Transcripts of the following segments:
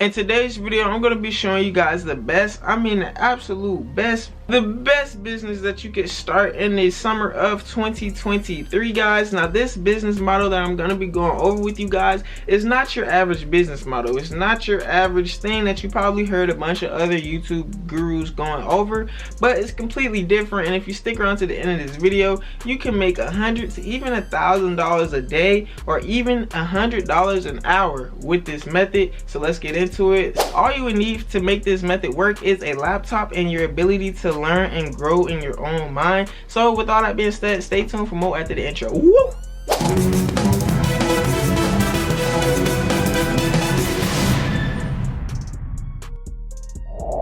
In today's video, I'm going to be showing you guys the best, the absolute best, the best business that you could start in the summer of 2023, guys. Now, this business model that I'm going to be going over with you guys is not your average business model. It's not your average thing that you probably heard a bunch of other YouTube gurus going over, but it's completely different. And if you stick around to the end of this video, you can make $100 to even $1,000 a day, or even $100 an hour with this method. So let's get into it. All you would need to make this method work is a laptop and your ability to learn and grow in your own mind. So with all that being said, stay tuned for more after the intro. Woo!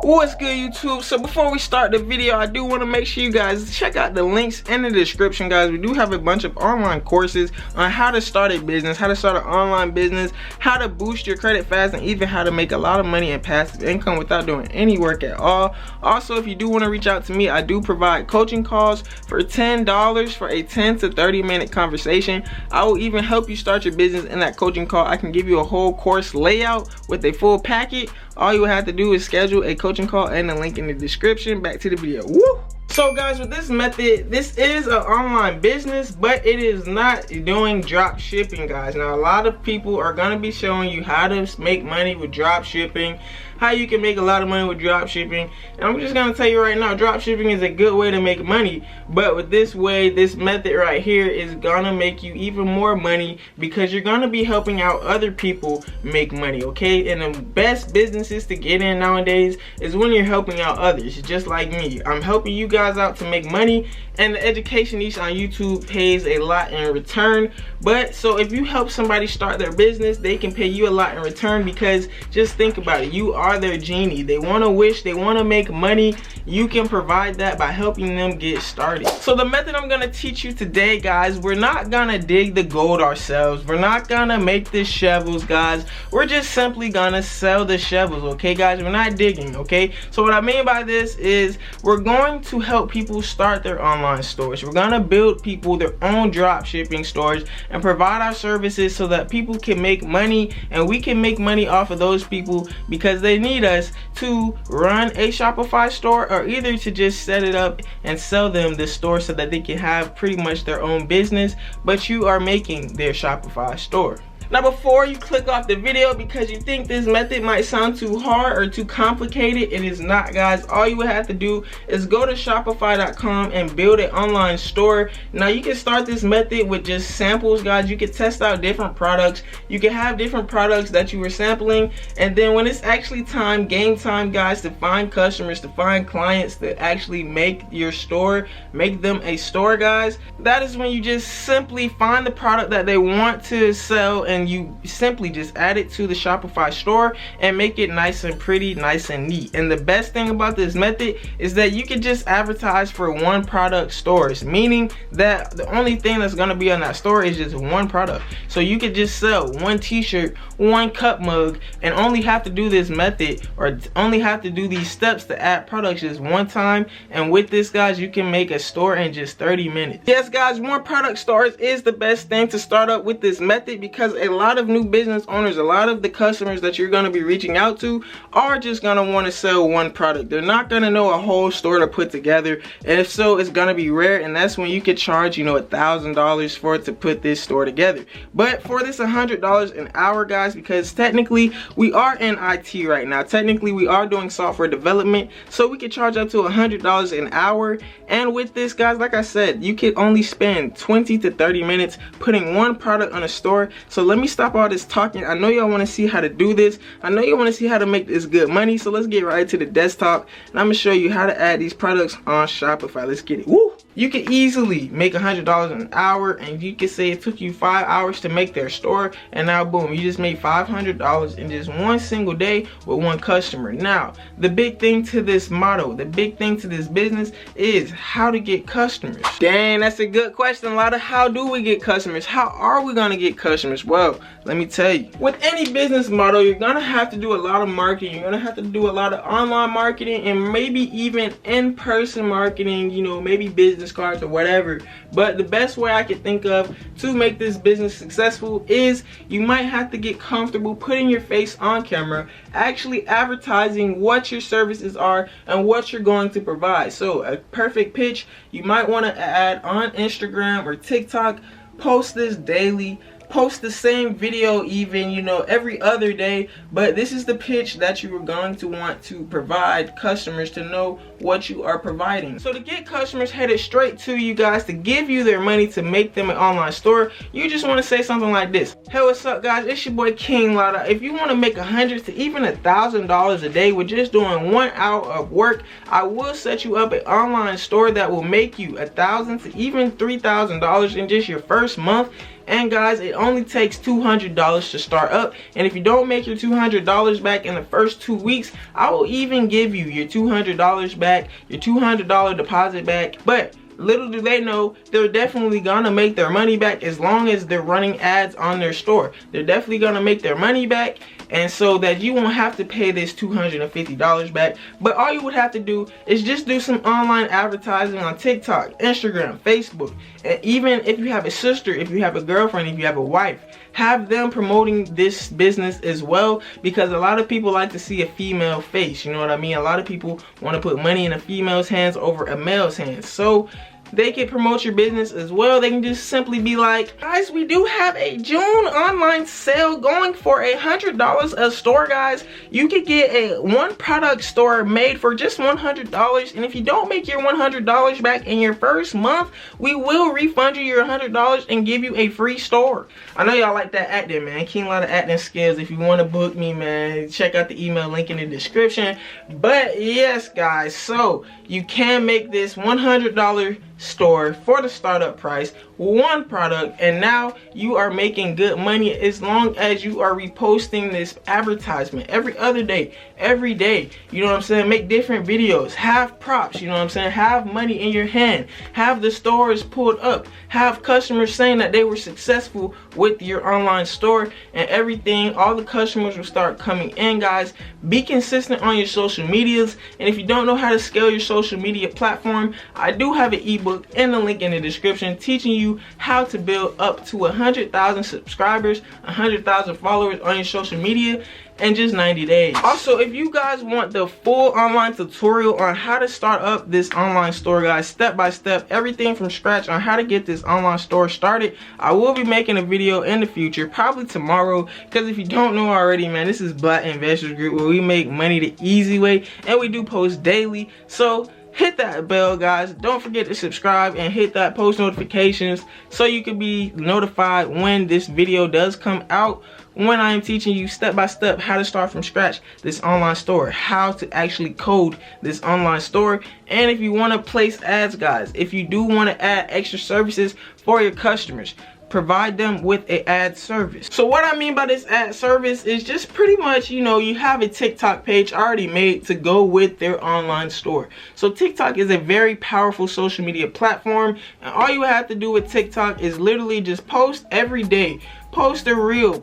What's good, YouTube? So before we start the video, I do want to make sure you guys check out the links in the description, guys. We do have a bunch of online courses on how to start a business, how to start an online business, how to boost your credit fast, and even how to make a lot of money in passive income without doing any work at all. Also, if you do want to reach out to me, I do provide coaching calls for $10 for a 10 to 30 minute conversation. I will even help you start your business in that coaching call. I can give you a whole course layout with a full packet. All you have to do is schedule a coaching call and the link in the description. Back to the video. Woo! So guys, with this method, this is an online business, but it is not doing drop shipping, guys. Now, a lot of people are going to be showing you how to make money with drop shipping, how you can make a lot of money with drop shipping. And I'm just going to tell you right now, drop shipping is a good way to make money, but with this way, this method right here is going to make you even more money, because you're going to be helping out other people make money, okay? And the best businesses to get in nowadays is when you're helping out others, just like me. I'm helping you guys out to make money, and the education niche on YouTube pays a lot in return. But so if you help somebody start their business, they can pay you a lot in return, because just think about it, you are their genie. They want to wish, they want to make money. You can provide that by helping them get started. So the method I'm going to teach you today, guys, we're not going to dig the gold ourselves. We're not going to make the shovels, guys. We're just simply going to sell the shovels, okay, guys? We're not digging, okay? So what I mean by this is we're going to help people start their online stores. We're going to build people their own drop shipping stores and provide our services so that people can make money, and we can make money off of those people because they need us to run a Shopify store, or either to just set it up and sell them the store so that they can have pretty much their own business, but you are making their Shopify store. Now, before you click off the video because you think this method might sound too hard or too complicated, it is not, guys. All you would have to do is go to shopify.com and build an online store. Now, you can start this method with just samples, guys. You can test out different products. You can have different products that you were sampling, and then when it's actually game time, guys, to find customers, to find clients, to actually make your store, make them a store, guys, that is when you just simply find the product that they want to sell, and you simply just add it to the Shopify store and make it nice and pretty, nice and neat. And the best thing about this method is that you can just advertise for one product stores, meaning that the only thing that's going to be on that store is just one product. So you could just sell one t-shirt, one cup mug, and only have to do this method, or only have to do these steps to add products just one time. And with this, guys, you can make a store in just 30 minutes. Yes, guys, one product stores is the best thing to start up with this method, because a lot of new business owners, a lot of the customers that you're going to be reaching out to are just going to want to sell one product. They're not going to know a whole store to put together, and if so, it's going to be rare. And that's when you could charge, you know, $1,000 for it to put this store together. But for this $100 an hour, guys, because technically we are in IT right now, technically we are doing software development, so we could charge up to $100 an hour. And with this, guys, like I said, you could only spend 20 to 30 minutes putting one product on a store. So let me stop all this talking. I know y'all want to see how to do this. I know you want to see how to make this good money. So let's get right to the desktop, and I'm gonna show you how to add these products on Shopify. Let's get it. Woo! You can easily make $100 an hour, and you can say it took you 5 hours to make their store, and now boom, you just made $500 in just one single day with one customer. Now, the big thing to this model, the big thing to this business is how to get customers. Dang, that's a good question. A lot of how do we get customers? How are we gonna get customers? Well, let me tell you, with any business model, you're gonna have to do a lot of marketing. You're gonna have to do a lot of online marketing, and maybe even in-person marketing, you know, maybe business business cards or whatever. But the best way I can think of to make this business successful is you might have to get comfortable putting your face on camera, actually advertising what your services are and what you're going to provide. So a perfect pitch, you might want to add on Instagram or TikTok, post this daily, post the same video even, you know, every other day. But this is the pitch that you are going to want to provide customers to know what you are providing. So to get customers headed straight to you guys, to give you their money to make them an online store, you just want to say something like this: hey, what's up guys, it's your boy KINGLATTA. If you want to make $100 to even $1,000 a day with just doing 1 hour of work, I will set you up an online store that will make you $1,000 to even $3,000 in just your first month. And guys, it only takes $200 to start up. And if you don't make your $200 back in the first 2 weeks, I will even give you your $200 back, your $200 deposit back. But little do they know, they're definitely gonna make their money back as long as they're running ads on their store. They're definitely gonna make their money back, and so that you won't have to pay this $250 back. But all you would have to do is just do some online advertising on TikTok, Instagram, Facebook, and even if you have a sister, if you have a girlfriend, if you have a wife, have them promoting this business as well, because a lot of people like to see a female face, you know what I mean? A lot of people want to put money in a female's hands over a male's hands. So they can promote your business as well. They can just simply be like, guys, we do have a June online sale going for $100 a store, guys. You could get a 1 product store made for just $100, and if you don't make your $100 back in your first month, we will refund you your $100 and give you a free store. I know y'all like that acting, man. KINGLATTA acting skills. If you want to book me, man, check out the email link in the description. But yes, guys, so you can make this $100 store for the startup price, 1 product, and now you are making good money as long as you are reposting this advertisement every other day, every day. You know what I'm saying? Make different videos, have props, you know what I'm saying? Have money in your hand, have the stores pulled up, have customers saying that they were successful with your online store, and everything, all the customers will start coming in, guys. Be consistent on your social medias, and if you don't know how to scale your social media platform, I do have an ebook in the link in the description teaching you how to build up to 100,000 subscribers, 100,000 followers on your social media in just 90 days. Also, if you guys want the full online tutorial on how to start up this online store, guys, step by step, everything from scratch on how to get this online store started, I will be making a video in the future, probably tomorrow, because if you don't know already, man, this is Black Investors Group, where we make money the easy way, and we do post daily. So hit that bell, guys. Don't forget to subscribe and hit that post notifications so you can be notified when this video does come out, when I am teaching you step by step how to start from scratch this online store, how to actually code this online store. And if you want to place ads, guys, if you do want to add extra services for your customers, provide them with an ad service. So what I mean by this ad service is just pretty much, you know, you have a TikTok page already made to go with their online store. So TikTok is a very powerful social media platform, and all you have to do with TikTok is literally just post every day. Post a reel,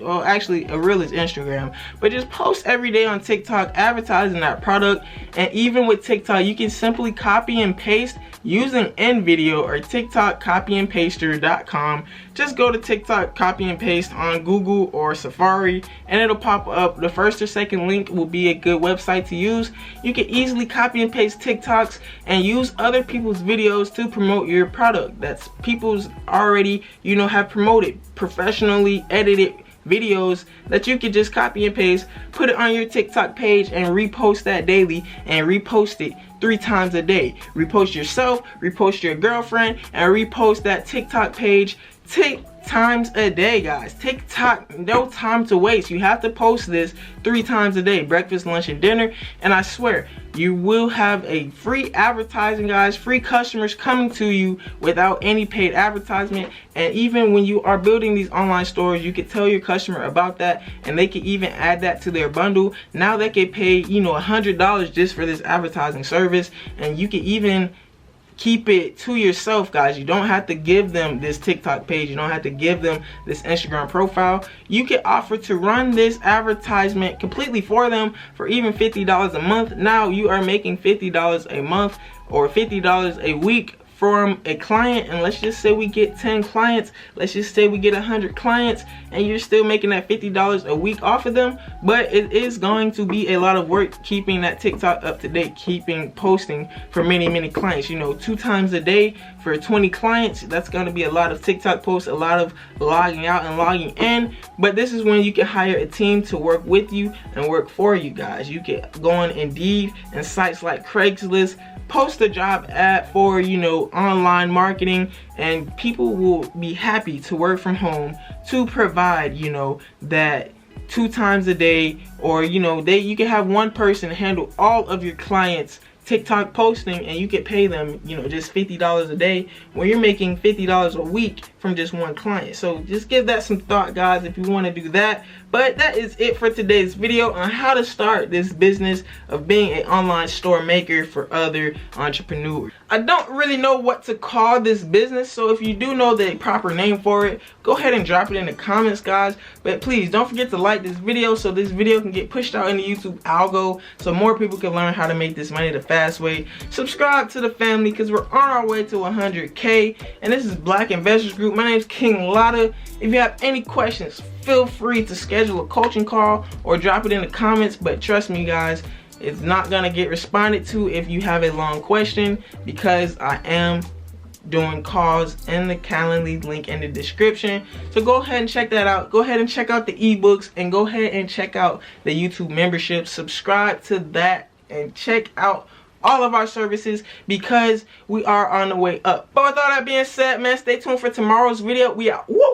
well, actually a reel is Instagram, but just post every day on TikTok advertising that product. And even with TikTok, you can simply copy and paste using InVideo or TikTokCopyandPaster.com. Just go to TikTok copy and paste on Google or Safari, and it'll pop up. The first or second link will be a good website to use. You can easily copy and paste TikToks and use other people's videos to promote your product that's people's already, you know, have promoted, professionally edited videos that you can just copy and paste, put it on your TikTok page, and repost that daily, and repost it 3 times a day. Repost yourself, repost your girlfriend, and repost that TikTok page 10 times a day, guys. TikTok, no time to waste. You have to post this 3 times a day, breakfast, lunch, and dinner, and I swear you will have a free advertising, guys, free customers coming to you without any paid advertisement. And even when you are building these online stores, you can tell your customer about that, and they can even add that to their bundle. Now they can pay, you know, $100 just for this advertising service, and you can even keep it to yourself, guys. You don't have to give them this TikTok page. You don't have to give them this Instagram profile. You can offer to run this advertisement completely for them for even $50 a month. Now you are making $50 a month or $50 a week from a client, and let's just say we get 10 clients, let's just say we get 100 clients, and you're still making that $50 a week off of them. But it is going to be a lot of work keeping that TikTok up to date, keeping posting for many clients. You know, 2 times a day for 20 clients, that's going to be a lot of TikTok posts, a lot of logging out and logging in. But this is when you can hire a team to work with you and work for you guys. You can go on Indeed and sites like Craigslist, post a job ad for, you know, online marketing, and people will be happy to work from home to provide, you know, that 2 times a day, or, you know, you can have one person handle all of your clients' TikTok posting, and you could pay them, you know, just $50 a day when you're making $50 a week from just one client. So just give that some thought, guys, if you want to do that. But that is it for today's video on how to start this business of being an online store maker for other entrepreneurs. I don't really know what to call this business, so if you do know the proper name for it, go ahead and drop it in the comments, guys. But please don't forget to like this video so this video can get pushed out in the YouTube algo, so more people can learn how to make this money the fast way. Subscribe to the family, because we're on our way to 100K. And this is Black Investors Group. My name is KINGLATTA. If you have any questions, feel free to schedule a coaching call or drop it in the comments. But trust me, guys, it's not gonna get responded to if you have a long question, because I am doing calls in the Calendly link in the description. So go ahead and check that out. Go ahead and check out the ebooks, and go ahead and check out the YouTube membership. Subscribe to that and check out all of our services, because we are on the way up. But with all that being said, man, stay tuned for tomorrow's video. We out. Woo!